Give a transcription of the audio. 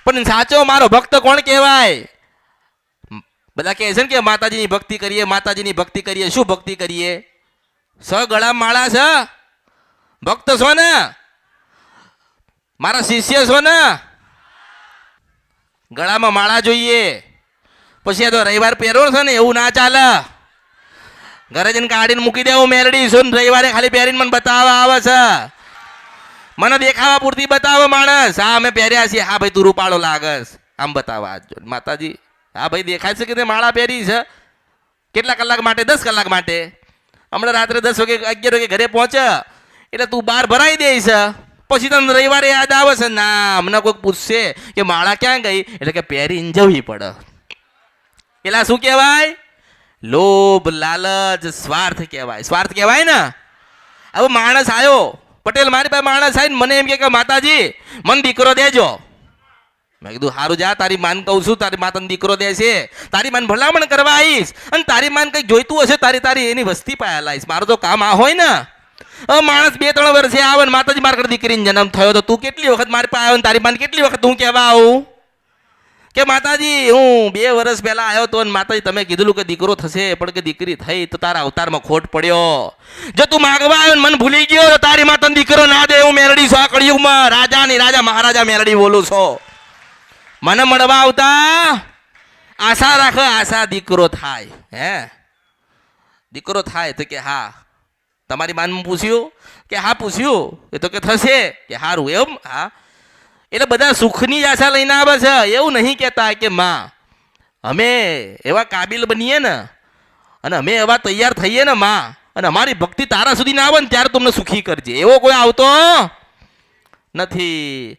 પણ સાચો મારો ભક્ત કોણ કહેવાય? બધા કહે છે ને કે માતાજીની ભક્તિ કરીએ, માતાજીની ભક્તિ કરીએ. શું ભક્તિ કરીએ? ગળા માળા છે, ભક્ત છો ને, મારા શિષ્ય છો ને, ગળામાં માળા જોઈએ. પછી આ તો રવિવાર પહેરો છે ને એવું ના ચાલે. ઘરે જઈને કાઢીને મૂકી દેવું મેરડી છું, રવિવારે ખાલી પહેરીને મને બતાવવા આવે છે. મને દેખાવા પૂરતી બતાવે માણસ. હા અમે પહેર્યા છીએ. હા ભાઈ તું રૂપાળો લાગસ, આમ બતાવવા. માતાજી હા ભાઈ દેખાય છે કે તે માળા પહેરી છે. કેટલા કલાક માટે? 10 કલાક માટે. હમણાં રાત્રે 10 વાગે 11 વાગે ઘરે પહોંચે એટલે તું બહાર ભરાઈ દઈશ. પછી તને રવિવારે યાદ આવે છે ના હમણાં કોઈક પૂછશે કે માળા ક્યાં ગઈ, એટલે કે પહેરીને જવી પડે. એલા શું કહેવાય? લોભ, લાલચ, સ્વાર્થ કહેવાય. સ્વાર્થ કહેવાય ને. હવે માણસ આવ્યો, પટેલ મારી પાસે માણસ આવીને મને એમ કે માતાજી મને દીકરો દેજો. મેં કીધું સારું જા, તારી માન કહું છું, તારી મા તને દીકરો દેશે. તારી માન ભલામણ કરવા આવીશ અને તારી માન કંઈક જોઈતું હશે તારી એની વસ્તી પાયા લાવીશ. મારું તો કામ આ હોય ને. હવે માણસ 2-3 વર્ષે આવે ને માતાજી મારા ઘરે દીકરીનો જન્મ થયો તો તું કેટલી વખત મારી પાસે આવ્યો ને તારી માન કેટલી વખત હું કહેવા આવું કે માતાજી હું 2 વર્ષ પહેલા આવ્યો તો માતાજી તમે કીધું કે દીકરો થશે, પણ કે દીકરી થઈ તો તારા અવતારમાં ખોટ પડ્યો. જો તું માગવા આવ્યો ને મને ભૂલી ગયો તો તારી માતા દીકરો ના દે. હું મેરડી છું આ કળિયુગમાં, રાજાની રાજા મહારાજા મેરડી બોલું છું. મને મળવા આવતા આશા રાખો, આશા દીકરો થાય. હે દીકરો થાય તો કે હા. તમારી માન પૂછ્યું કે હા પૂછ્યું, એ તો કે થશે કે સારું એમ. હા એટલે બધા સુખની જ આશા લઈને આવે છે. એવું નહીં કહેતા કે માં અમે એવા કાબિલ બનીએ ને અને અમે એવા તૈયાર થઈએ ને માં, અને અમારી ભક્તિ તારા સુધી ના આવે ને ત્યારે તમને સુખી કરજે. એવો કોઈ આવતો નથી.